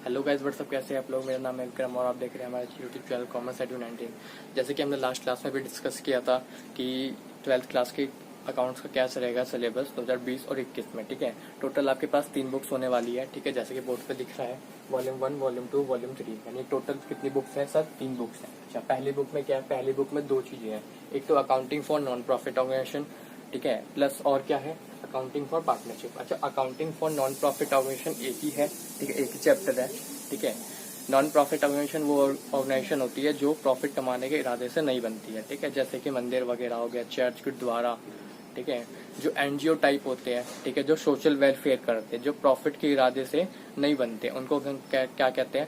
Hello guys, WhatsApp, कैसे हैं आप लोग। मेरा नाम है विक्रम और आप देख रहे हैं हमारे यूट्यूब चैनल कॉमर्स एडू 19। जैसे कि हमने लास्ट क्लास में भी डिस्कस किया था कि 12th क्लास के अकाउंट्स का क्या रहेगा सिलेबस 2020 और 21 में। ठीक है, टोटल आपके पास 3 बुक्स होने वाली है। ठीक है, जैसे कि बोर्ड पे दिख रहा है वॉल्यूम 1, वॉल्यूम 2, वॉल्यूम 3, यानी टोटल कितनी बुक्स हैं सर? 3 बुक्स हैं। अच्छा, पहली बुक में क्या है? पहली बुक में 2 चीजें हैं। एक तो accounting for non profit organisation, ठीक है, प्लस और क्या है? Accounting for partnership. अच्छा, accounting for non profit organisation एक ही है, ठीक है, एक ही चैप्टर है। ठीक है, नॉन प्रॉफिट ऑर्गेनाइजेशन वो ऑर्गेनाइजेशन होती है जो प्रॉफिट कमाने के इरादे से नहीं बनती है। ठीक है, जैसे कि मंदिर वगैरह हो गया, चर्च, गुरुद्वारा। ठीक है, जो एनजीओ टाइप होते हैं, ठीक है, जो सोशल वेलफेयर करते हैं, जो प्रॉफिट के इरादे से नहीं बनते, उनको क्या कहते हैं?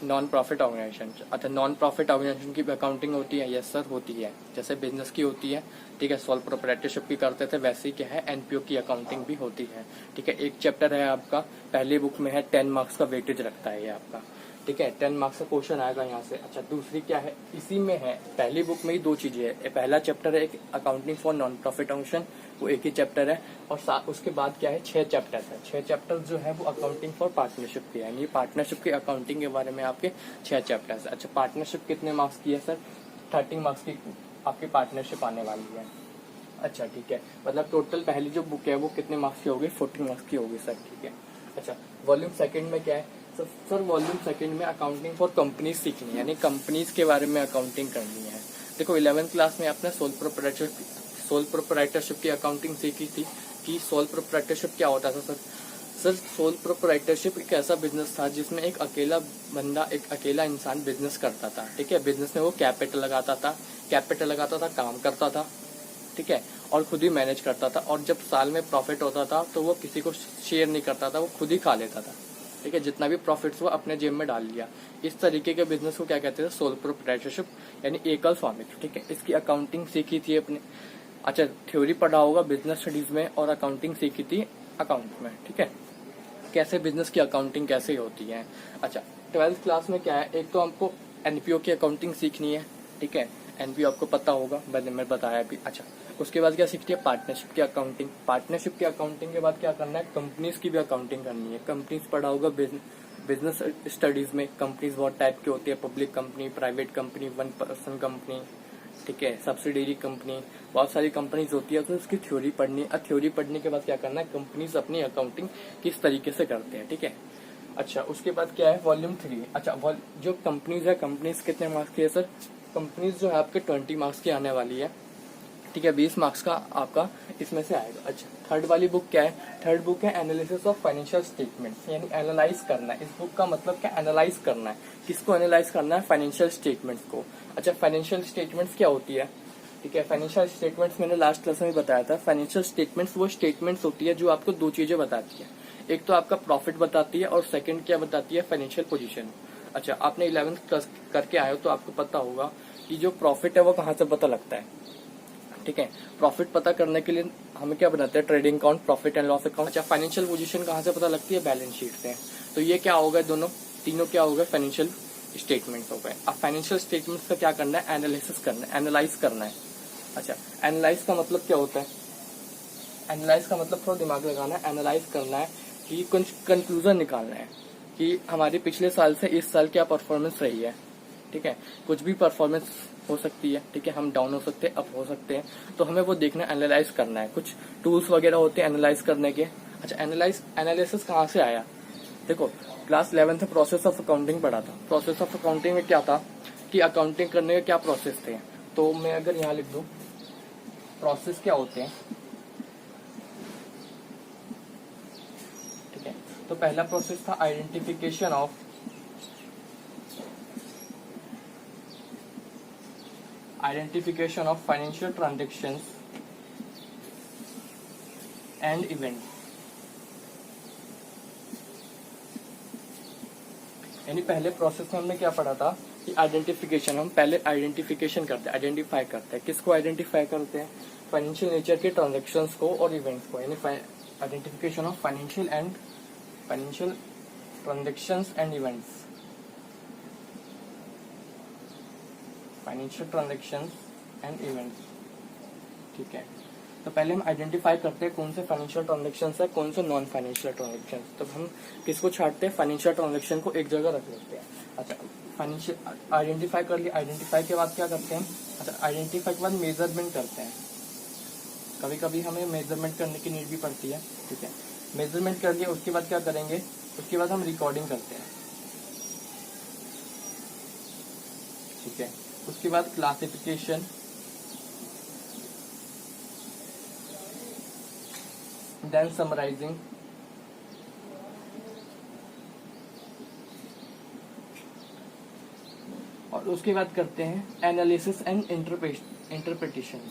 Non profit organisation. अच्छा, नॉन प्रॉफिट ऑर्गेनाइजेशन की अकाउंटिंग होती है? यस सर, होती है। जैसे बिजनेस की होती है, ठीक है, सोल प्रोप्राइटरशिप की करते थे, वैसे ही क्या है, एनपीओ की अकाउंटिंग भी होती है। ठीक है, एक चैप्टर है आपका, पहली बुक में है, 10 मार्क्स का वेटेज रखता है ये आपका। ठीक है, 10 मार्क्स का क्वेश्चन आएगा यहाँ से। अच्छा, दूसरी क्या है, इसी में है, पहली बुक में ही 2 चीजें है। पहला चैप्टर है एक accounting for non profit organisation, वो एक ही चैप्टर है। और उसके बाद क्या है, 6 चैप्टर है। 6 चैप्टर जो है वो अकाउंटिंग फॉर पार्टनरशिप के, यानी पार्टनरशिप की अकाउंटिंग के बारे में आपके 6 चैप्टर्स है। अच्छा, पार्टनरशिप कितने मार्क्स की है सर? 30 मार्क्स की आपकी पार्टनरशिप आने वाली है। अच्छा, ठीक है, मतलब टोटल पहली जो बुक है वो कितने मार्क्स की होगी? 14 मार्क्स की होगी सर। ठीक है, अच्छा, वॉल्यूम सेकंड में क्या है सर? वॉल्यूम सेकंड में अकाउंटिंग फॉर कंपनीज सीखनी है, यानी कंपनीज के बारे में अकाउंटिंग करनी है। देखो, 11th क्लास में आपने सोल प्रोप्राइटरशिप की अकाउंटिंग सीखी थी कि सोल प्रोप्राइटरशिप क्या होता था सर? सर, सोल प्रोप्राइटरशिप एक ऐसा बिजनेस था जिसमें एक अकेला इंसान बिजनेस करता था। ठीक है, बिजनेस में वो कैपिटल लगाता था, काम करता था, ठीक है, और खुद ही मैनेज करता था। और जब साल में प्रॉफिट होता था तो वो किसी को शेयर नहीं करता था, वो खुद ही खा लेता था। ठीक है, जितना भी प्रॉफिट्स वो अपने जेब में डाल लिया। इस तरीके के बिजनेस को क्या कहते हैं? सोल प्रोप्राइटरशिप, यानी एकल स्वामित्व। ठीक है, इसकी अकाउंटिंग सीखी थी अपने। अच्छा, थ्योरी पढ़ा होगा बिजनेस स्टडीज में, और अकाउंटिंग सीखी थी अकाउंट में। ठीक है, कैसे बिजनेस की अकाउंटिंग कैसे होती है। अच्छा, 12th क्लास में क्या है, एक तो हमको एनपीओ की अकाउंटिंग सीखनी है। ठीक है, एनपीओ आपको पता होगा, मैंने बताया भी। अच्छा, उसके बाद क्या सीखती है? पार्टनरशिप की अकाउंटिंग। पार्टनरशिप की अकाउंटिंग के बाद क्या करना है? कंपनीज की भी अकाउंटिंग करनी है। कंपनीज पढ़ा होगा बिजनेस स्टडीज में। कंपनीज बहुत टाइप की होती है, public company, private company, one person company, ठीक है, सब्सिडरी कंपनी, बहुत सारी कंपनीज होती है। तो उसकी थ्योरी पढ़नी है। थ्योरी पढ़ने के बाद क्या करना है? कंपनीज अपनी अकाउंटिंग किस तरीके से करते हैं। ठीक है, अच्छा, उसके बाद क्या है? वॉल्यूम 3। अच्छा, जो कंपनीज है, कंपनीज कितने मार्क्स की है सर? कंपनीज जो है आपके 20 मार्क्स की आने वाली है। ठीक है, 20 मार्क्स का आपका इसमें से आएगा। अच्छा, थर्ड वाली बुक क्या है? थर्ड बुक है एनालिसिस ऑफ फाइनेंशियल स्टेटमेंट्स, यानी एनालाइज करना है। इस बुक का मतलब क्या? एनालाइज करना है। किसको एनालाइज करना है? फाइनेंशियल स्टेटमेंट्स को। अच्छा, फाइनेंशियल स्टेटमेंट्स क्या होती है? ठीक है, फाइनेंशियल स्टेटमेंट्स मैंने लास्ट क्लास में बताया था। फाइनेंशियल स्टेटमेंट्स वो स्टेटमेंट्स होती है जो आपको 2 चीजें बताती है। एक तो आपका प्रॉफिट बताती है, और सेकंड क्या बताती है? Financial position. अच्छा, आपने 11th क्लास करके आए हो तो आपको पता होगा कि जो प्रॉफिट है वो कहाँ से पता लगता है। ठीक है, प्रॉफिट पता करने के लिए हमें क्या बनाते हैं? Trading account, profit and loss account. अच्छा, फाइनेंशियल पोजीशन कहाँ से पता लगती है? बैलेंस शीट से। तो ये क्या हो गए? तीनों क्या हो गए? फाइनेंशियल स्टेटमेंट्स हो गए। अब फाइनेंशियल स्टेटमेंट्स का क्या करना है? एनालिसिस करना है, एनालाइज करना है। अच्छा, एनालाइज का मतलब क्या होता है? एनालाइज का मतलब थोड़ा दिमाग लगाना है। एनालाइज करना है कि कुछ कंक्लूजन निकालना है कि हमारी पिछले साल से इस साल क्या परफॉर्मेंस रही है। ठीक है, कुछ भी परफॉर्मेंस हो सकती है। ठीक है, हम डाउन हो सकते हैं, अप हो सकते हैं, तो हमें वो देखना, एनालाइज करना है। कुछ टूल्स वगैरह होते हैं एनालाइज करने के। अच्छा, एनालिसिस कहाँ से आया? देखो, क्लास 11th में प्रोसेस ऑफ अकाउंटिंग पढ़ा था। प्रोसेस ऑफ अकाउंटिंग में क्या था कि अकाउंटिंग करने के क्या प्रोसेस थे। तो मैं अगर यहाँ लिख दूं, प्रोसेस क्या होते हैं। ठीक है, तो पहला प्रोसेस था identification of financial transactions and event. यानी पहले प्रोसेस में हमने क्या पढ़ा था कि आइडेंटिफिकेशन, हम पहले आइडेंटिफिकेशन करते हैं, आइडेंटिफाई करते हैं। किसको आइडेंटिफाई करते हैं? फाइनेंशियल नेचर के ट्रांजेक्शन्स को और इवेंट्स को, यानी identification of financial transactions and events. Financial transactions and events, ठीक है। तो पहले हम आइडेंटिफाई करते हैं कौन से फाइनेंशियल ट्रांजेक्शन है, कौन से नॉन फाइनेंशियल ट्रांजेक्शन। तो हम किसको छाटते हैं, फाइनेंशियल ट्रांजेक्शन को एक जगह रख लेते हैं। अच्छा, फाइनेंशियल आइडेंटिफाई कर लिया, आइडेंटिफाई के बाद क्या करते हैं, अच्छा आइडेंटिफाई के बाद मेजरमेंट करते हैं। कभी कभी हमें मेजरमेंट करने की नीड भी पड़ती है, ठीक है। मेजरमेंट कर लिया, उसके बाद क्या करेंगे, उसके बाद हम रिकॉर्डिंग करते हैं, ठीक है। उसके बाद क्लासिफिकेशन, देन समराइजिंग, और उसके बाद करते हैं analysis and interpretation.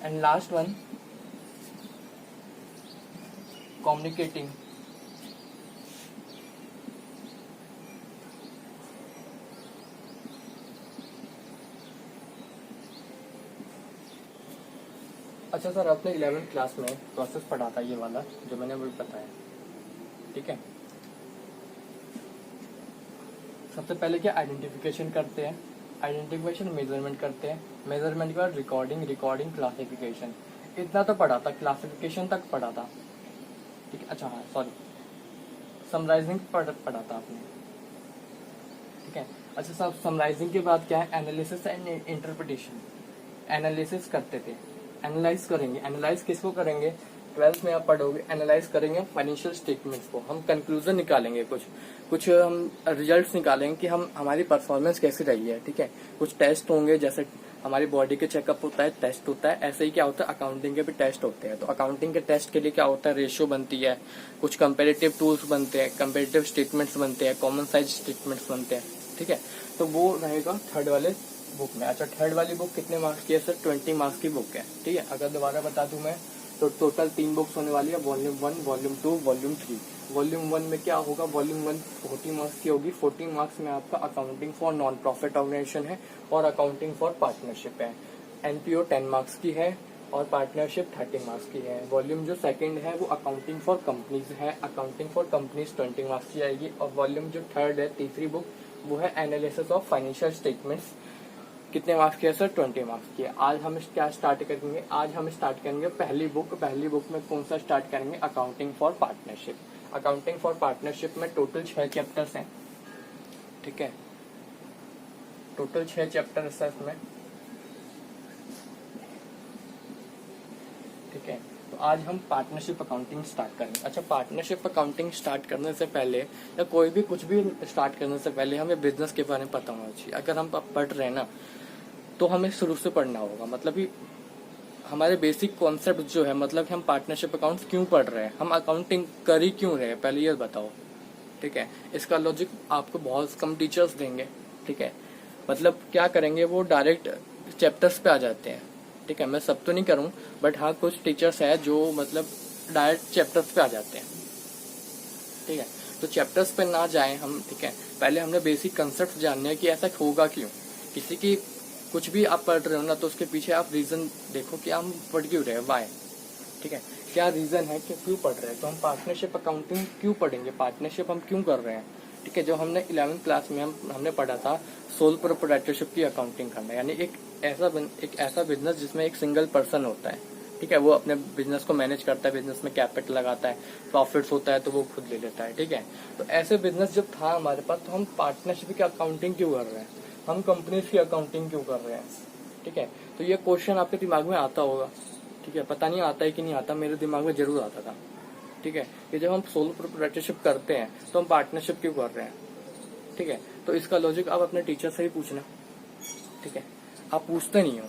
And last one communicating. अच्छा सर, आपने 11th क्लास में प्रोसेस पढ़ा था, ये वाला जो मैंने अभी बताया, ठीक है। सबसे पहले क्या आइडेंटिफिकेशन करते हैं, आइडेंटिफिकेशन मेजरमेंट करते हैं, मेजरमेंट के बाद रिकॉर्डिंग क्लासिफिकेशन, इतना तो पढ़ा था, क्लासिफिकेशन तक पढ़ा था, ठीक है। अच्छा हाँ सॉरी, समराइजिंग पढ़ा था आपने, ठीक है। अच्छा सर, समराइजिंग के बाद क्या है, एनालिसिस एंड इंटरप्रिटेशन। एनालिसिस करते थे, एनालाइज करेंगे, एनालाइज किसको करेंगे, 12th में आप पढ़ोगे, एनालाइज करेंगे फाइनेंशियल स्टेटमेंट्स को, हम कंक्लूजन निकालेंगे, कुछ हम रिजल्ट्स निकालेंगे कि हम हमारी परफॉर्मेंस कैसी रही है, ठीक है। कुछ टेस्ट होंगे, जैसे हमारी बॉडी के चेकअप होता है, टेस्ट होता है, ऐसे ही क्या होता है अकाउंटिंग के भी टेस्ट होते हैं। तो अकाउंटिंग के टेस्ट के लिए क्या होता है, रेशियो बनती है, कुछ कंपेरेटिव टूल्स बनते हैं, कंपेरेटिव स्टेटमेंट्स बनते हैं, कॉमन साइज स्टेटमेंट्स बनते हैं, ठीक है। तो वो रहेगा थर्ड वाले बुक में। अच्छा, थर्ड वाली बुक कितने मार्क्स की है सर, 20 मार्क्स की बुक है, ठीक है। अगर दोबारा बता दूं मैं, तो टोटल 3 बुक्स होने वाली है, वॉल्यूम 1, वॉल्यूम 2, वॉल्यूम 3। वॉल्यूम 1 में क्या होगा, वॉल्यूम 1 40 मार्क्स की होगी, 40 मार्क्स में आपका accounting for non profit organisation है और अकाउंटिंग फॉर पार्टनरशिप है। एनपीओ 10 मार्क्स की है और पार्टनरशिप 30 मार्क्स की है। वॉल्यूम जो सेकंड है वो अकाउंटिंग फॉर कंपनीज है, अकाउंटिंग फॉर कंपनीज 20 मार्क्स की आएगी। और वॉल्यूम जो थर्ड है, तीसरी बुक, वो है एनालिसिस ऑफ फाइनेंशियल स्टेटमेंट्स। कितने मार्क्स की है सर, 20 मार्क्स की है। आज हम क्या स्टार्ट करेंगे, आज हम स्टार्ट करेंगे पहली बुक में कौन सा स्टार्ट करेंगे, accounting for partnership. Accounting for partnership में टोटल 6 चैप्टर्स हैं, ठीक है। टोटल 6 चैप्टर्स है इसमें, ठीक है। तो आज हम पार्टनरशिप अकाउंटिंग स्टार्ट करेंगे। अच्छा, पार्टनरशिप अकाउंटिंग स्टार्ट करने से पहले या कोई भी कुछ भी स्टार्ट करने से पहले हमें बिजनेस के बारे में पता होना चाहिए। अगर हम पढ़ रहे हैं ना, तो हमें शुरू से पढ़ना होगा, मतलब कि हमारे बेसिक कॉन्सेप्ट जो है, मतलब कि हम पार्टनरशिप अकाउंट्स क्यों पढ़ रहे हैं, हम अकाउंटिंग कर ही क्यों रहे हैं, पहले ये बताओ, ठीक है। इसका लॉजिक आपको बहुत कम टीचर्स देंगे, ठीक है। मतलब क्या करेंगे, वो डायरेक्ट चैप्टर्स पे आ जाते हैं, ठीक है। मैं सब तो नहीं करूँ, बट हाँ कुछ टीचर्स है जो मतलब डायरेक्ट चैप्टर्स पे आ जाते हैं, ठीक है। तो चैप्टर्स पे ना जाएं हम, ठीक है। पहले हमने बेसिक कंसेप्ट जानने हैं कि ऐसा होगा क्यों। किसी की कुछ भी आप पढ़ रहे हो ना, तो उसके पीछे आप रीजन देखो कि हम पढ़ क्यों रहे हैं, वाई, ठीक है। क्या रीजन है कि क्यों पढ़ रहे हैं। तो हम पार्टनरशिप अकाउंटिंग क्यों पढ़ेंगे, पार्टनरशिप हम क्यों कर रहे हैं, ठीक है। जो हमने 11th क्लास में हमने पढ़ा था सोल प्रोप्राइटरशिप की अकाउंटिंग करना, यानी एक ऐसा बिजनेस जिसमें एक सिंगल पर्सन होता है, ठीक है। वो अपने बिजनेस को मैनेज करता है, बिजनेस में कैपिटल लगाता है, प्रॉफिट्स होता है तो वो खुद ले लेता है, ठीक है। तो ऐसे बिजनेस जब था हमारे पास, तो हम पार्टनरशिप की अकाउंटिंग क्यों कर रहे हैं, हम कंपनीज की अकाउंटिंग क्यों कर रहे हैं, ठीक है। तो ये क्वेश्चन आपके दिमाग में आता होगा, ठीक है। पता नहीं आता है कि नहीं आता, मेरे दिमाग में जरूर आता था, ठीक है। कि जब हम सोलो प्रोप्राइटरशिप करते हैं तो हम पार्टनरशिप क्यों कर रहे हैं, ठीक है। तो इसका लॉजिक आप अपने टीचर से ही पूछना, ठीक है। आप पूछते नहीं हो,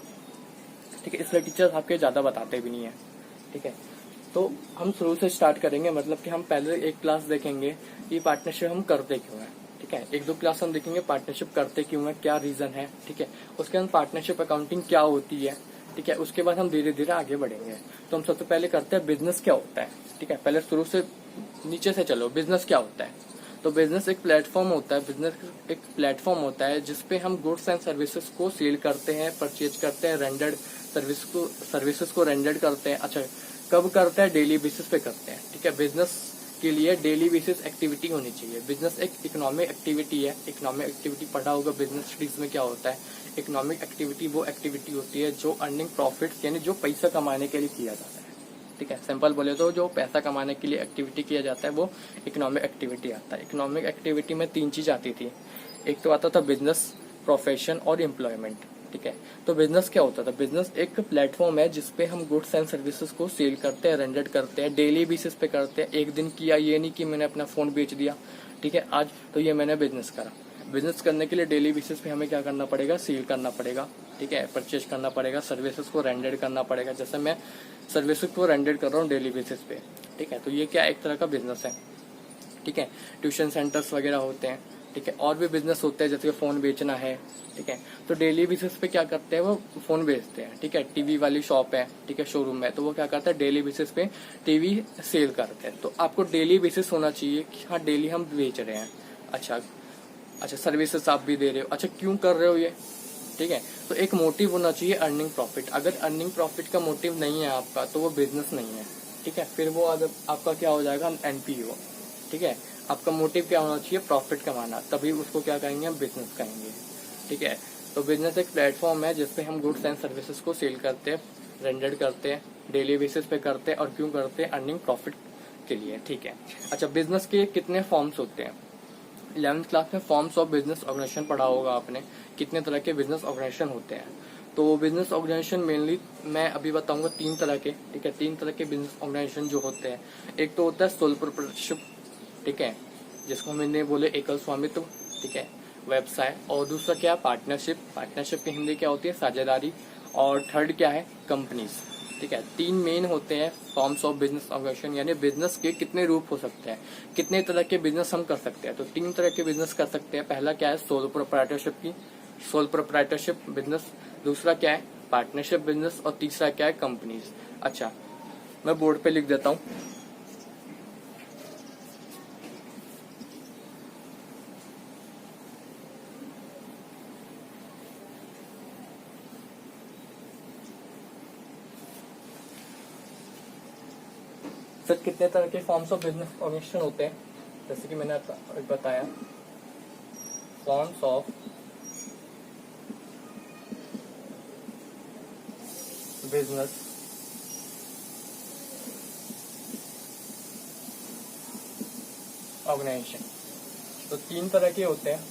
ठीक है, इसलिए टीचर्स आपके ज्यादा बताते भी नहीं है, ठीक है। तो हम शुरू से स्टार्ट करेंगे, मतलब कि हम पहले एक क्लास देखेंगे कि पार्टनरशिप हम करते क्यों है, ठीक है। 1-2 क्लास हम देखेंगे पार्टनरशिप करते क्यों है, क्या रीजन है, ठीक है। उसके बाद पार्टनरशिप अकाउंटिंग क्या होती है, ठीक है। उसके बाद हम धीरे धीरे आगे बढ़ेंगे। तो हम सबसे पहले करते हैं बिजनेस क्या होता है, ठीक है। पहले शुरू से नीचे से चलो, बिजनेस क्या होता है। तो बिजनेस एक प्लेटफॉर्म होता है, बिजनेस एक प्लेटफॉर्म होता है जिसपे हम गुड्स एंड सर्विसेज को सेल करते हैं, परचेज करते हैं, रेंडर्ड सर्विसेज को रेंडर्ड करते हैं। अच्छा, कब करते हैं, डेली बेसिस पे करते हैं, ठीक है। बिजनेस के लिए डेली बेसिस एक्टिविटी होनी चाहिए। बिजनेस एक इकोनॉमिक एक्टिविटी है। इकोनॉमिक एक्टिविटी पढ़ा होगा बिजनेस स्टडीज में क्या होता है। इकोनॉमिक एक्टिविटी वो एक्टिविटी होती है जो अर्निंग प्रॉफिट यानी जो पैसा कमाने के लिए किया जाता है। ठीक है, सिंपल बोले तो जो पैसा कमाने के लिए एक्टिविटी किया जाता है वो इकोनॉमिक एक्टिविटी आता है। इकोनॉमिक एक्टिविटी में 3 चीज आती थी। एक तो आता था बिजनेस, प्रोफेशन और एम्प्लॉयमेंट। ठीक है, तो बिजनेस क्या होता था। बिजनेस एक प्लेटफॉर्म है जिसपे हम गुड्स एंड सर्विसेज को सेल करते हैं, रेंडर करते हैं, डेली बेसिस पे करते हैं। एक दिन किया ये नहीं कि मैंने अपना फोन बेच दिया, ठीक है, आज तो ये मैंने बिजनेस करा। बिजनेस करने के लिए डेली बेसिस पे हमें क्या करना पड़ेगा, सेल करना पड़ेगा, ठीक है, परचेज करना पड़ेगा, सर्विसेज को रेंडर करना पड़ेगा। जैसे मैं सर्विसेज को रेंडर कर रहा हूँ डेली बेसिस पे, ठीक है, तो ये क्या एक तरह का बिजनेस है। ठीक है, ट्यूशन सेंटर्स वगैरह होते हैं, ठीक है, और भी बिजनेस होते हैं जैसे फोन बेचना है, ठीक है, तो डेली बेसिस पे क्या करते हैं वो फोन बेचते हैं। ठीक है, टीवी वाली शॉप है, ठीक है, शोरूम है, तो वो क्या करता है डेली बेसिस पे टीवी सेल करते हैं। तो आपको डेली बेसिस होना चाहिए कि हाँ डेली हम बेच रहे हैं। अच्छा, सर्विसेज आप भी दे रहे हो, अच्छा क्यों कर रहे हो ये, ठीक है, तो एक मोटिव होना चाहिए अर्निंग प्रॉफिट। अगर अर्निंग प्रॉफिट का मोटिव नहीं है आपका तो वो बिजनेस नहीं है। ठीक है, फिर वो आपका क्या हो जाएगा, एनपीओ। ठीक है, आपका मोटिव क्या होना चाहिए, प्रॉफिट कमाना, तभी उसको क्या कहेंगे हम, बिजनेस कहेंगे। ठीक है, तो बिजनेस एक प्लेटफॉर्म है जिसपे हम गुड्स एंड सर्विसेज को सेल करते हैं, रेंडर करते हैं, डेली बेसिस पे करते हैं, और क्यों करते हैं, अर्निंग प्रॉफिट के लिए। ठीक है, अच्छा बिजनेस के कितने फॉर्म्स होते हैं। 11th क्लास में फॉर्म्स ऑफ बिजनेस ऑर्गेनाइजेशन पढ़ा होगा आपने, कितने तरह के बिजनेस ऑर्गेनाइजेशन होते हैं। तो बिजनेस ऑर्गेनाइजेशन मेनली मैं अभी बताऊंगा 3 तरह के। ठीक है, 3 तरह के बिजनेस ऑर्गेनाइजेशन जो होते हैं, एक तो होता है सोल प्रोप्राइटरशिप, ठीक है, जिसको मैंने बोले एकल स्वामित्व, ठीक है, व्यवसाय। और दूसरा क्या है, पार्टनरशिप। पार्टनरशिप की हिंदी क्या होती है, साझेदारी। और थर्ड क्या है, कंपनीज। ठीक है, 3 मेन होते हैं फॉर्म्स ऑफ बिजनेस ऑर्गेनाइजेशन, यानी बिजनेस के कितने रूप हो सकते हैं, कितने तरह के बिजनेस हम कर सकते हैं। तो 3 तरह के बिजनेस कर सकते हैं। पहला क्या है, सोल प्रोप्राइटरशिप बिजनेस। दूसरा क्या है, पार्टनरशिप बिजनेस। और तीसरा क्या है, कंपनीज। अच्छा, मैं बोर्ड पे लिख देता हूँ। फिर कितने तरह के फॉर्म्स ऑफ बिजनेस ऑर्गेनाइजेशन होते हैं, जैसे कि मैंने बताया, फॉर्म्स ऑफ बिजनेस ऑर्गेनाइजेशन। तो 3 तरह के होते हैं।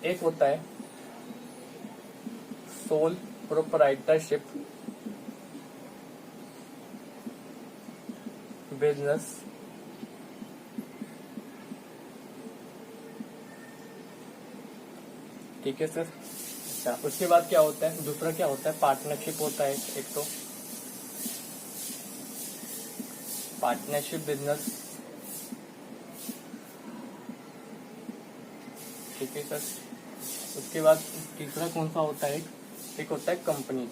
एक होता है सोल प्रोप्राइटरशिप बिजनेस, ठीक है सर। अच्छा, उसके बाद क्या होता है, दूसरा क्या होता है, पार्टनरशिप होता है। एक तो पार्टनरशिप बिजनेस, ठीक है सर। उसके बाद तीसरा कौन सा होता है, एक होता है कंपनी।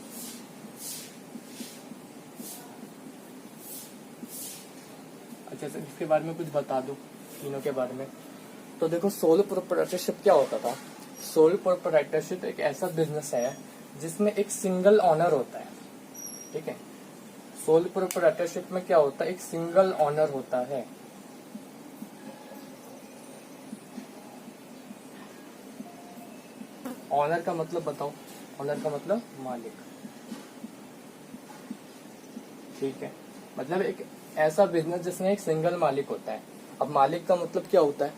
अच्छा सर, इसके बारे में कुछ बता दो तीनों के बारे में। तो देखो, सोल प्रोप्राइटरशिप क्या होता था। सोल प्रोप्राइटरशिप एक ऐसा बिजनेस है जिसमें एक सिंगल ऑनर होता है। ठीक है, सोल प्रोप्राइटरशिप में क्या होता है, एक सिंगल ऑनर होता है। ऑनर का मतलब बताओ, ऑनर का मतलब मालिक। ठीक है, मतलब एक ऐसा बिजनेस जिसमें एक सिंगल मालिक होता है। अब मालिक का मतलब क्या होता है,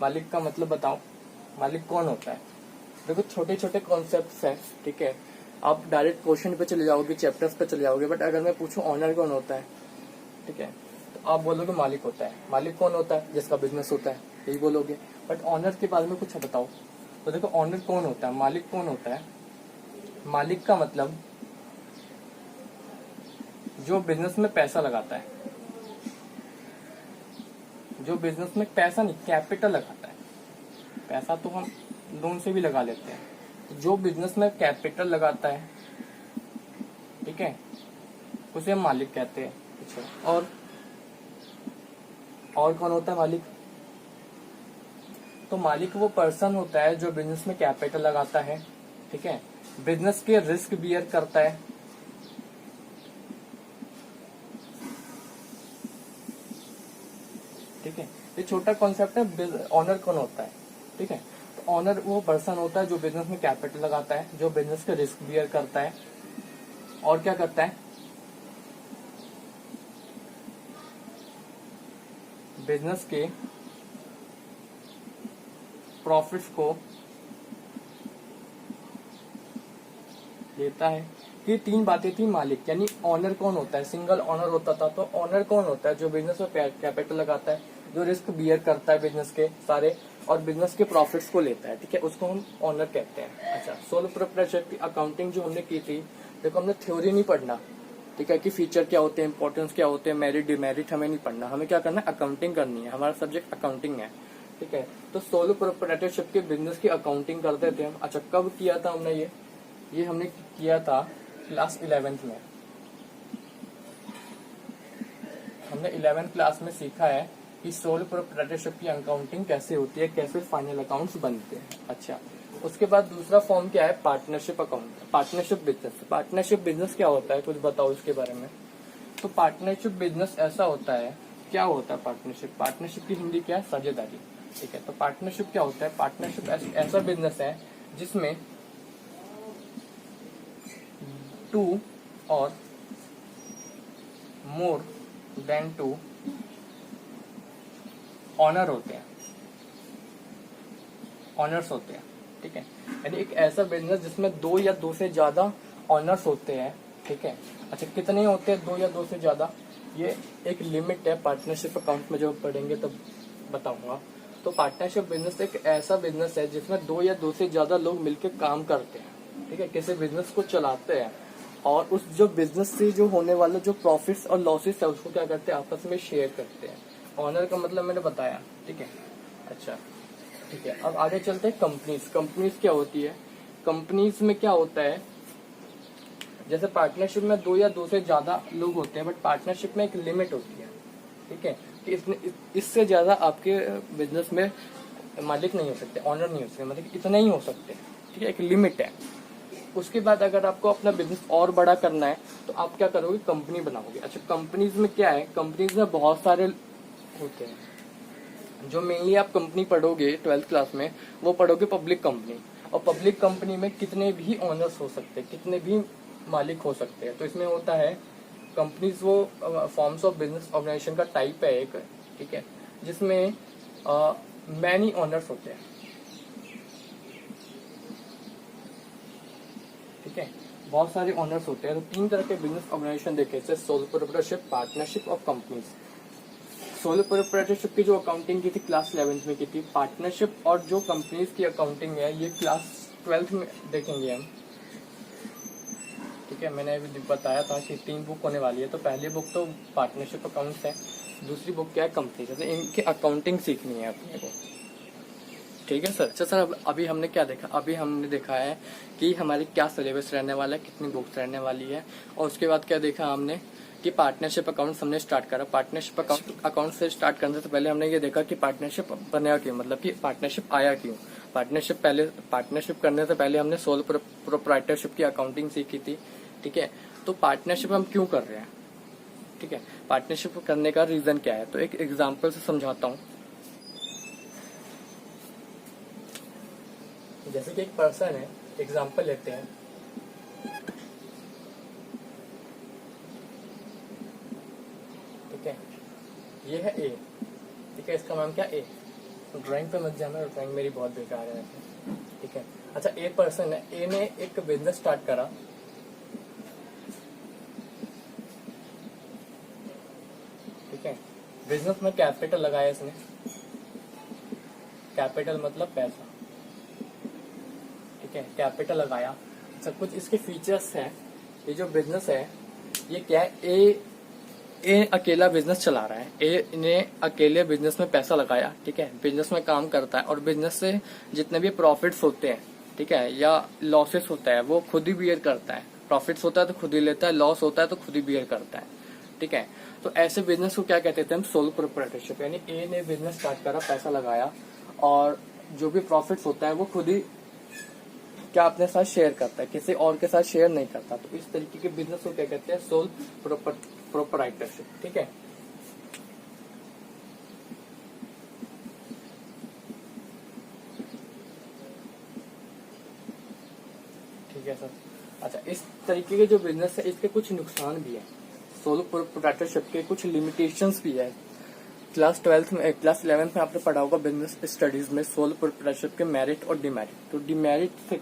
मालिक का मतलब बताओ, मालिक कौन होता है। देखो, छोटे छोटे कॉन्सेप्ट्स हैं, ठीक है, आप डायरेक्ट क्वेश्चन पे चले जाओगे, चैप्टर्स पे चले जाओगे, बट अगर मैं पूछूं ऑनर कौन होता है, ठीक है, तो आप बोलोगे मालिक होता है। मालिक कौन होता है, जिसका बिजनेस होता है, यही बोलोगे। बट ऑनर के बारे में कुछ बताओ। तो देखो, ऑनर कौन होता है, मालिक कौन होता है। मालिक का मतलब जो बिजनेस में पैसा लगाता है, जो बिजनेस में पैसा नहीं, कैपिटल लगाता है। पैसा तो हम लोन से भी लगा लेते हैं। जो बिजनेस में कैपिटल लगाता है, ठीक है, उसे हम मालिक कहते हैं। अच्छा, और कौन होता है मालिक। तो मालिक वो पर्सन होता है जो बिजनेस में कैपिटल लगाता है, ठीक है, बिजनेस के रिस्क बियर करता है, ठीक है, ये छोटा कॉन्सेप्ट है। ऑनर कौन होता है? ठीक है, तो ऑनर वो पर्सन होता है जो बिजनेस में कैपिटल लगाता है, जो बिजनेस का रिस्क बियर करता है, और क्या करता है, बिजनेस के प्रॉफिट्स को लेता है। ये तीन बातें थी मालिक, यानी ऑनर कौन होता है, सिंगल ऑनर होता था, तो ऑनर कौन होता है, जो बिजनेस में कैपिटल लगाता है, जो रिस्क बियर करता है बिजनेस के सारे, और बिजनेस के प्रॉफिट्स को लेता है, ठीक है, उसको हम ऑनर कहते हैं। अच्छा, सोल प्रोप्राइटरशिप की अकाउंटिंग जो हमने की थी, देखो हमने थ्योरी नहीं पढ़ना, ठीक है, कि फीचर क्या होते हैं, इंपॉर्टेंस क्या होते हैं, मेरिट डिमेरिट हमें नहीं पढ़ना, हमें क्या करना है, अकाउंटिंग करनी है, हमारा सब्जेक्ट अकाउंटिंग है, ठीक है। तो सोलो प्रोप्राइटरशिप के बिजनेस की अकाउंटिंग करते थे हम। अच्छा, कब किया था हमने ये हमने किया था क्लास 11th में। हमने 11th क्लास में सीखा है कि सोलो प्रोप्राइटरशिप की अकाउंटिंग कैसे होती है, कैसे फाइनल अकाउंट्स बनते हैं। अच्छा, उसके बाद दूसरा फॉर्म क्या है, partnership account, partnership business. Partnership business क्या होता है, कुछ बताओ इसके बारे में। तो पार्टनरशिप बिजनेस ऐसा होता है, क्या होता है पार्टनरशिप? पार्टनरशिप की हिंदी क्या है, साझेदारी, ठीक है। तो पार्टनरशिप क्या होता है? पार्टनरशिप ऐसा बिजनेस है जिसमें 2 और मोर देन 2 ऑनर होते हैं, ऑनर्स होते हैं, ठीक है। यानी एक ऐसा बिजनेस जिसमें 2 या 2 से ज्यादा ऑनर्स होते हैं, ठीक है। अच्छा, कितने होते हैं 2 या 2 से ज्यादा? ये एक लिमिट है, पार्टनरशिप अकाउंट में जब पढ़ेंगे तब बताऊंगा। तो पार्टनरशिप बिजनेस एक ऐसा बिजनेस है जिसमें 2 या 2 से ज्यादा लोग मिलकर काम करते हैं, ठीक है, किसी बिजनेस को चलाते हैं, और उस जो बिजनेस से जो होने वाला जो प्रॉफिट्स और लॉसेस है उसको क्या करते हैं, आपस में शेयर करते हैं। ऑनर का मतलब मैंने बताया, ठीक है। अच्छा, ठीक है, अब आगे चलते हैं कंपनीज। कंपनीज क्या होती है? कंपनीज में क्या होता है, जैसे पार्टनरशिप में 2 या 2 से ज्यादा लोग होते हैं, बट पार्टनरशिप में एक लिमिट होती है, ठीक है, कि इससे ज्यादा आपके बिजनेस में मालिक नहीं हो सकते, ऑनर नहीं हो सकते, मतलब इतना ही हो सकते, ठीक है, एक लिमिट है। उसके बाद अगर आपको अपना बिजनेस और बड़ा करना है तो आप क्या करोगे, कंपनी बनाओगे। अच्छा, कंपनीज में क्या है, कंपनीज में बहुत सारे होते हैं। जो मेनली आप कंपनी पढ़ोगे 12th क्लास में, वो पढ़ोगे पब्लिक कंपनी, और पब्लिक कंपनी में कितने भी ऑनर्स हो सकते हैं, कितने भी मालिक हो सकते हैं। तो इसमें होता है कंपनीज वो फॉर्म्स ऑफ बिजनेस ऑर्गेनाइजेशन का टाइप है एक, ठीक है, जिसमें मैनी ऑनर्स होते हैं, ठीक है, बहुत सारे ऑनर्स होते हैं। तो 3 तरह के बिजनेस ऑर्गेनाइजेशन देखे, जैसे सोलो प्रोप्राइटरशिप, पार्टनरशिप और कंपनीज। सोलो प्रोप्राइटरशिप की जो अकाउंटिंग की थी क्लास 11th में की थी। पार्टनरशिप और जो कंपनीज की अकाउंटिंग है ये क्लास 12th में देखेंगे हम, ठीक है। मैंने अभी बताया था कि 3 बुक होने वाली है, तो पहली बुक तो पार्टनरशिप अकाउंट्स है, दूसरी बुक क्या है, कंपनी। जैसे इनकी अकाउंटिंग सीखनी है अपने को, ठीक है सर। अच्छा सर, अभी हमने क्या देखा, अभी हमने देखा है कि हमारी क्या सिलेबस रहने वाला है, कितनी बुक्स रहने वाली है, और उसके बाद क्या देखा हमने कि पार्टनरशिप अकाउंट हमने स्टार्ट करा। पार्टनरशिप अकाउंट से स्टार्ट करने से पहले हमने ये देखा कि पार्टनरशिप बनेगा क्यों, मतलब कि पार्टनरशिप आया क्यों। पार्टनरशिप करने से पहले हमने सोल प्रोप्राइटरशिप की अकाउंटिंग सीखी थी, ठीक है। तो पार्टनरशिप हम क्यों कर रहे हैं, ठीक है, पार्टनरशिप करने का रीजन क्या है, तो एक एग्जाम्पल से समझाता हूँ। जैसे कि एक पर्सन है, एग्जाम्पल लेते हैं, ठीक है, ये है ए, ठीक है, इसका नाम क्या ए। ड्राइंग पे मत जाना, ड्राइंग मेरी बहुत बेकार है, ठीक है। अच्छा, ए पर्सन है, ए ने एक बिजनेस स्टार्ट करा, ठीक है। बिजनेस में कैपिटल लगाया इसने, कैपिटल मतलब पैसा, ठीक है, कैपिटल लगाया। सब कुछ इसके फीचर्स हैं। ये जो बिजनेस है ये क्या है, ए अकेला बिजनेस चला रहा है, ए ने अकेले बिजनेस में पैसा लगाया, ठीक है, बिजनेस में काम करता है, और बिजनेस से जितने भी प्रॉफिट्स होते हैं, ठीक है, या लॉसेस होता है वो खुद ही बियर करता है। प्रॉफिट्स होता है तो खुद ही लेता है, लॉस होता है तो खुद ही बियर करता है, ठीक है। तो ऐसे बिजनेस को क्या कहते थे हम, सोल प्रोप्राइटरशिप। यानी ए ने बिजनेस स्टार्ट करा, पैसा लगाया, और जो भी प्रॉफिट्स होता है वो खुद ही क्या अपने साथ शेयर करता है, किसी और के साथ शेयर नहीं करता। तो इस तरीके के बिजनेस को क्या कहते हैं, सोल प्रोप्राइटरशिप, ठीक है। तरीके के जो बिजनेस है इसके कुछ नुकसान भी है। सोलो प्रोप्राइटरशिप के कुछ लिमिटेशंस भी है। क्लास 11th में आपने पढ़ा होगा बिजनेस स्टडीज में सोलो प्रोप्राइटरशिप के मेरिट और डिमेरिट। तो डिमेरिट से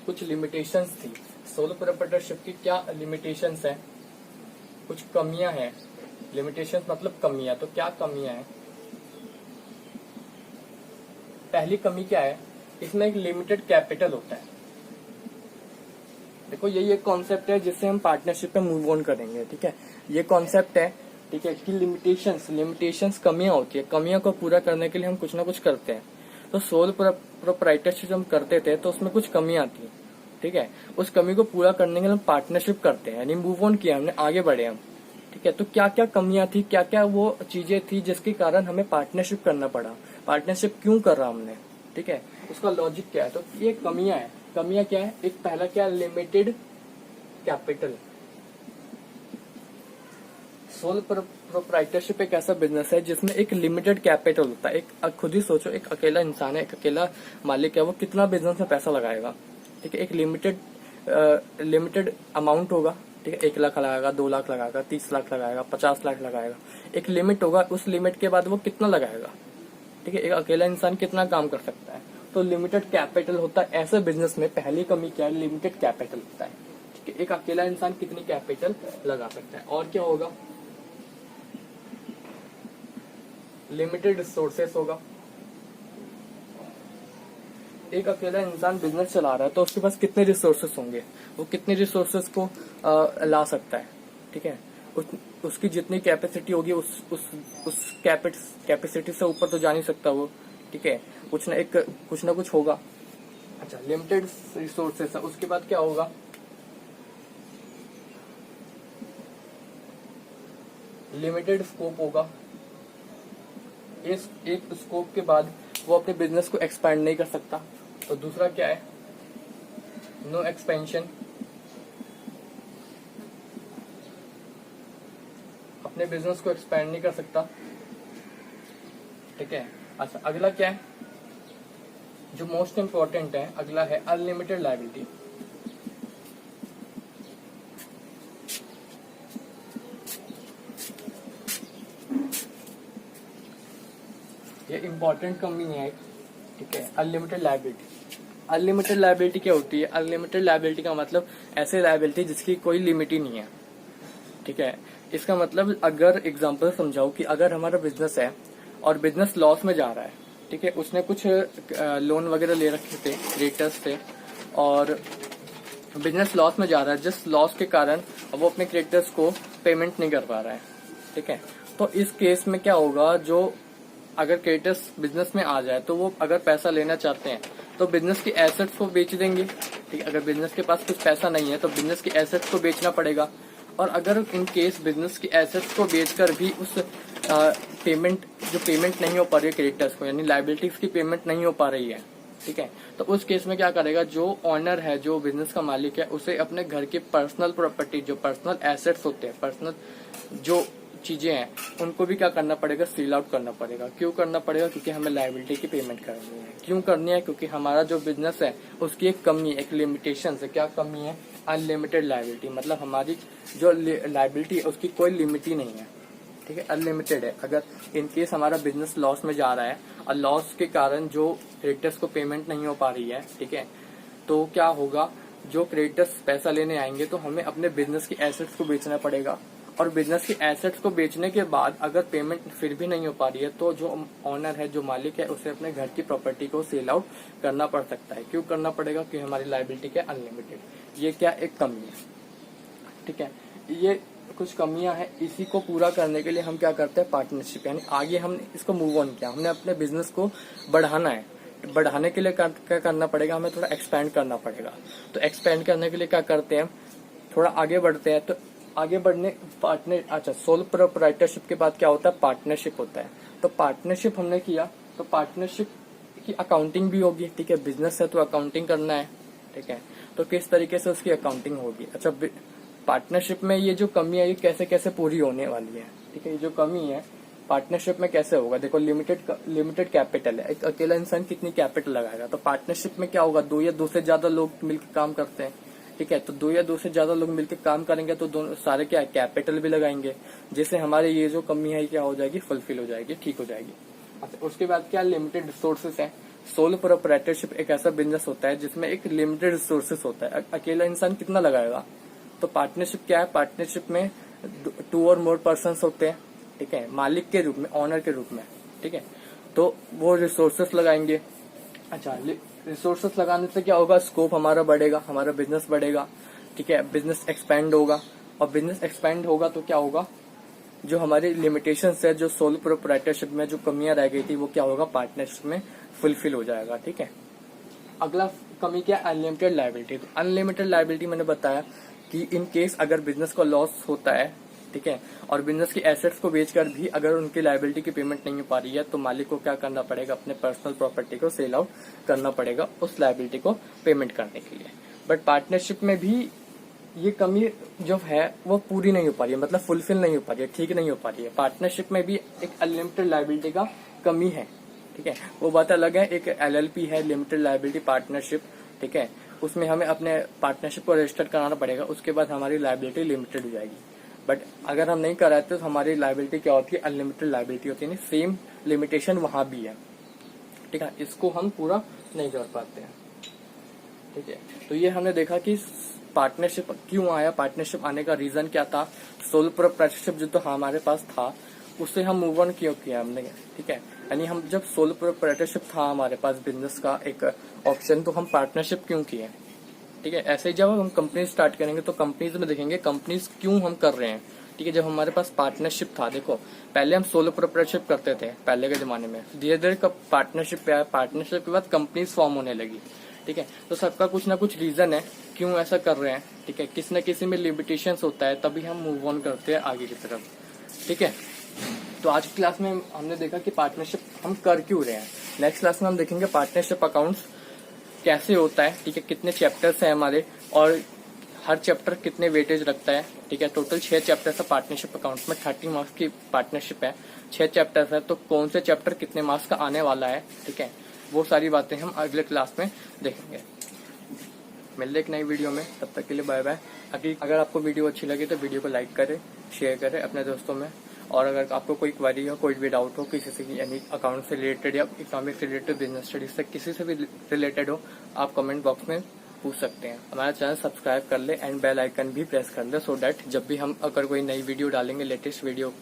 कुछ लिमिटेशंस थी। सोलो प्रोप्राइटरशिप की क्या लिमिटेशंस है, कुछ कमियां हैं। लिमिटेशंस मतलब कमियां, तो क्या कमियां हैं? पहली कमी क्या है, इसमें एक लिमिटेड कैपिटल होता है। देखो यही एक कॉन्सेप्ट है जिससे हम पार्टनरशिप पे मूव ऑन करेंगे, ठीक है। ये कॉन्सेप्ट है, ठीक है, कि लिमिटेशंस कमियां होती है। कमियों को पूरा करने के लिए हम कुछ ना कुछ करते हैं। तो सोल प्रोप्राइटरशिप हम करते थे तो उसमें कुछ कमियां थी, ठीक है। उस कमी को पूरा करने के लिए हम पार्टनरशिप करते हैं, यानी मूव ऑन किया हमने, आगे बढ़े हम, ठीक है। तो क्या क्या कमियां थी, क्या क्या वो चीजें थी जिसके कारण हमें पार्टनरशिप करना पड़ा, पार्टनरशिप क्यों कर रहा हमने, ठीक है, उसका लॉजिक क्या है। तो ये कमियां है। कमियां क्या है? एक पहला क्या, लिमिटेड कैपिटल। सोल प्रोप्राइटरशिप एक ऐसा बिजनेस है जिसमें एक लिमिटेड कैपिटल होता है। एक खुद ही सोचो, एक अकेला इंसान है, एक अकेला मालिक है, वो कितना बिजनेस में पैसा लगाएगा, ठीक है। एक लिमिटेड अमाउंट होगा, ठीक है। 1 लाख लगाएगा, 2 लाख लगाएगा, 30 लाख लगाएगा, 50 लाख लगाएगा। एक लिमिट होगा, उस लिमिट के बाद वो कितना लगाएगा, ठीक है। एक अकेला इंसान कितना काम कर सकता है, तो लिमिटेड कैपिटल होता है ऐसे बिजनेस में। पहली कमी क्या है, लिमिटेड कैपिटल होता है, ठीक है। एक अकेला इंसान कितनी कैपिटल लगा सकता है। और क्या होगा, लिमिटेड रिसोर्सेस होगा। एक अकेला इंसान बिजनेस चला रहा है तो उसके पास कितने रिसोर्सेस होंगे, वो कितने रिसोर्सेस को ला सकता है, ठीक है। उसकी जितनी कैपेसिटी होगी उस कैपेसिटी से ऊपर तो जा नहीं सकता वो, ठीक है। कुछ ना कुछ होगा। अच्छा, लिमिटेड रिसोर्सेस है। उसके बाद क्या होगा, लिमिटेड स्कोप होगा। इस एक स्कोप के बाद वो अपने बिजनेस को एक्सपैंड नहीं कर सकता। तो दूसरा क्या है, नो एक्सपेंशन। अपने बिजनेस को एक्सपैंड नहीं कर सकता, ठीक है। अच्छा, अगला क्या है, जो मोस्ट इंपॉर्टेंट है, अगला है अनलिमिटेड लायबिलिटी। ये इंपॉर्टेंट कमी है, ठीक है, अनलिमिटेड लायबिलिटी। अनलिमिटेड लायबिलिटी क्या होती है? अनलिमिटेड लायबिलिटी का मतलब ऐसे लायबिलिटी जिसकी कोई लिमिट ही नहीं है, ठीक है। इसका मतलब, अगर एग्जांपल समझाओ कि अगर हमारा बिजनेस है और बिजनेस लॉस में जा रहा है, ठीक है, उसने कुछ लोन वगैरह ले रखे थे, क्रेडिटर्स थे, और बिजनेस लॉस में जा रहा है, जिस लॉस के कारण वो अपने क्रेडिटर्स को पेमेंट नहीं कर पा रहा है, ठीक है। तो इस केस में क्या होगा, जो अगर क्रेडिटर्स बिजनेस में आ जाए तो वो अगर पैसा लेना चाहते हैं तो बिजनेस की एसेट्स को बेच देंगे, ठीक है। अगर बिजनेस के पास कुछ पैसा नहीं है तो बिजनेस की एसेट्स को बेचना पड़ेगा। और अगर इन केस बिजनेस की एसेट्स को बेचकर भी उस पेमेंट नहीं हो पा रही है क्रेडिटर्स को, यानी लायबिलिटीज की पेमेंट नहीं हो पा रही है, ठीक है, तो उस केस में क्या करेगा, जो ऑनर है, जो बिजनेस का मालिक है, उसे अपने घर की पर्सनल प्रॉपर्टी, जो पर्सनल एसेट्स होते हैं, पर्सनल जो चीजें हैं, उनको भी क्या करना पड़ेगा, सील आउट करना पड़ेगा। क्यों करना पड़ेगा? क्योंकि हमें लायबिलिटी की पेमेंट करनी है। क्यों करनी है? क्योंकि हमारा जो बिजनेस है उसकी एक कमी है, एक लिमिटेशन है। क्या कमी है? Unlimited liability. मतलब हमारी जो लायबिलिटी है उसकी कोई लिमिट ही नहीं है, ठीक है, अनलिमिटेड है। अगर इन केस हमारा बिजनेस लॉस में जा रहा है और लॉस के कारण जो क्रेडिटर्स को पेमेंट नहीं हो पा रही है, ठीक है, तो क्या होगा, जो क्रेडिटर्स पैसा लेने आएंगे तो हमें अपने बिजनेस की एसेट्स को बेचना पड़ेगा। और बिजनेस की एसेट्स को बेचने के बाद अगर पेमेंट फिर भी नहीं हो पा रही है तो जो ऑनर है, जो मालिक है, उसे अपने घर की प्रॉपर्टी को सेल आउट करना पड़ सकता है। क्यों करना पड़ेगा? क्योंकि हमारी लायबिलिटी क्या, अनलिमिटेड। ये क्या, एक कमी है, ठीक है। ये कुछ कमियां हैं, इसी को पूरा करने के लिए हम क्या करते हैं, पार्टनरशिप, यानी आगे हमने इसको मूव ऑन किया, हमने अपने बिजनेस को बढ़ाना है। बढ़ाने के लिए क्या करना पड़ेगा, हमें थोड़ा एक्सपेंड करना पड़ेगा। तो एक्सपेंड करने के लिए क्या करते हैं, थोड़ा आगे बढ़ते हैं। तो आगे बढ़ने सोल प्रोप्राइटरशिप के बाद क्या होता है, पार्टनरशिप होता है। तो पार्टनरशिप हमने किया तो पार्टनरशिप की अकाउंटिंग भी होगी, ठीक है, बिजनेस है तो अकाउंटिंग करना है, ठीक है। तो किस तरीके से उसकी अकाउंटिंग होगी। अच्छा, पार्टनरशिप में ये जो कमी है ये कैसे कैसे पूरी होने वाली है, ठीक है। ये जो कमी है पार्टनरशिप में कैसे होगा, देखो लिमिटेड कैपिटल है, एक अकेला इंसान कितनी कैपिटल लगाएगा। तो पार्टनरशिप में क्या होगा, 2 या 2 से ज्यादा लोग मिलकर काम करते हैं, ठीक है। तो 2 या 2 से ज्यादा लोग मिलकर काम करेंगे तो दोनों सारे क्या कैपिटल भी लगाएंगे, जिससे हमारे ये जो कमी है क्या हो जाएगी, फुलफिल हो जाएगी, ठीक हो जाएगी। अच्छा, उसके बाद क्या लिमिटेड रिसोर्सेस है। सोलो प्रोप्राइटरशिप एक ऐसा बिजनेस होता है जिसमें एक लिमिटेड रिसोर्सेस होता है। अकेला इंसान कितना लगाएगा। तो पार्टनरशिप क्या है, पार्टनरशिप में 2 और मोर पर्सन होते हैं, ठीक है, मालिक के रूप में, ऑनर के रूप में, ठीक है। तो वो रिसोर्सेस लगाएंगे। अच्छा, रिसोर्सेस लगाने से क्या होगा, स्कोप हमारा बढ़ेगा, हमारा बिजनेस बढ़ेगा, ठीक है, बिजनेस एक्सपेंड होगा। और बिजनेस एक्सपेंड होगा तो क्या होगा, जो हमारी लिमिटेशंस है, जो सोलो प्रोप्राइटरशिप में जो कमियां रह गई थी, वो क्या होगा, पार्टनरशिप में फुलफिल हो जाएगा, ठीक है। अगला कमी क्या, अनलिमिटेड लायबिलिटी। तो अनलिमिटेड लायबिलिटी मैंने बताया कि इन केस अगर बिजनेस को लॉस होता है, ठीक है, और बिजनेस की एसेट्स को बेचकर भी अगर उनकी लायबिलिटी की पेमेंट नहीं हो पा रही है, तो मालिक को क्या करना पड़ेगा, अपने पर्सनल प्रॉपर्टी को सेल आउट करना पड़ेगा उस लायबिलिटी को पेमेंट करने के लिए। बट पार्टनरशिप में भी ये कमी जो है वो पूरी नहीं हो पा रही है, मतलब फुलफिल नहीं हो पा रही है, ठीक नहीं हो पा रही है। पार्टनरशिप में भी एक अनलिमिटेड लायबिलिटी का कमी है, ठीक है, वो बात अलग है। एक LLP है, लिमिटेड लायबिलिटी पार्टनरशिप, ठीक है, उसमें हमें अपने पार्टनरशिप को रजिस्टर कराना पड़ेगा, उसके बाद हमारी लायबिलिटी लिमिटेड हो जाएगी। बट अगर हम नहीं कराते तो हमारी लायबिलिटी क्या होती है, अनलिमिटेड लायबिलिटी होती है। सेम लिमिटेशन वहां भी है, ठीक है, इसको हम पूरा नहीं कर पाते हैं, ठीक है। तो ये हमने देखा कि पार्टनरशिप क्यों आया, पार्टनरशिप आने का रीजन क्या था। सोलो प्रोप्राइटरशिप जो तो हमारे पास था उससे हम मूव ऑन क्यों किया हमने, ठीक है। यानी हम जब सोलो प्रोप्राइटरशिप था हमारे पास बिजनेस का एक ऑप्शन, तो हम पार्टनरशिप क्यों किए, ठीक है। ऐसे ही जब हम कंपनी स्टार्ट करेंगे तो कंपनीज में देखेंगे कंपनीज क्यों हम कर रहे हैं, ठीक है। जब हमारे पास पार्टनरशिप था, देखो पहले हम सोलो प्रोप्राइटरशिप करते थे पहले के जमाने में, धीरे धीरे पार्टनरशिप पे आया, पार्टनरशिप के बाद कंपनीज फॉर्म होने लगी, ठीक है। तो सबका कुछ ना कुछ रीजन है क्यों ऐसा कर रहे हैं, ठीक है, किसी न किसी में लिमिटेशंस होता है, तभी हम मूव ऑन करते हैं आगे की तरफ, ठीक है। तो आज की क्लास में हमने देखा कि पार्टनरशिप हम कर क्यों रहे हैं। नेक्स्ट क्लास में हम देखेंगे पार्टनरशिप अकाउंट्स कैसे होता है, ठीक है, कितने चैप्टर्स हैं हमारे और हर चैप्टर कितने वेटेज रखता है, ठीक है। टोटल 6 चैप्टर्स है पार्टनरशिप अकाउंट्स में, 30 मार्क्स की पार्टनरशिप है, 6 चैप्टर्स है, तो कौन से चैप्टर कितने मार्क्स का आने वाला है, ठीक है, वो सारी बातें हम अगले क्लास में देखेंगे। मिलते एक नई वीडियो में, तब तक के लिए बाय बाय। अगर आपको वीडियो अच्छी लगी तो वीडियो को लाइक करें, शेयर करें अपने दोस्तों में, और अगर आपको कोई क्वेरी हो, कोई भी डाउट हो किसी से, यानी अकाउंट से रिलेटेड या इकोनॉमिक्स से रिलेटेड, बिजनेस स्टडीज से किसी से भी रिलेटेड हो, आप कमेंट बॉक्स में पूछ सकते हैं। हमारा चैनल सब्सक्राइब कर ले एंड बेल आइकन भी प्रेस कर ले, सो दैट जब भी हम अगर कोई नई वीडियो डालेंगे, लेटेस्ट वीडियो,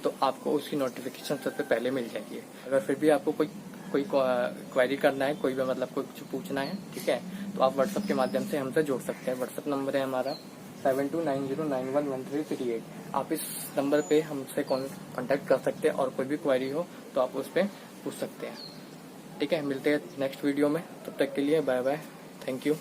तो आपको उसकी नोटिफिकेशन सबसे पहले मिल जाएगी। अगर फिर भी आपको कोई क्वेरी करना है, कोई भी मतलब कुछ पूछना है, ठीक है, तो आप व्हाट्सएप के माध्यम से हमसे जुड़ सकते हैं। व्हाट्सएप नंबर है हमारा 7290911338। आप इस नंबर पे हमसे कांटेक्ट कर सकते हैं और कोई भी क्वेरी हो तो आप उस पर पूछ सकते हैं, ठीक है। मिलते हैं नेक्स्ट वीडियो में, तब तक के लिए बाय बाय, थैंक यू।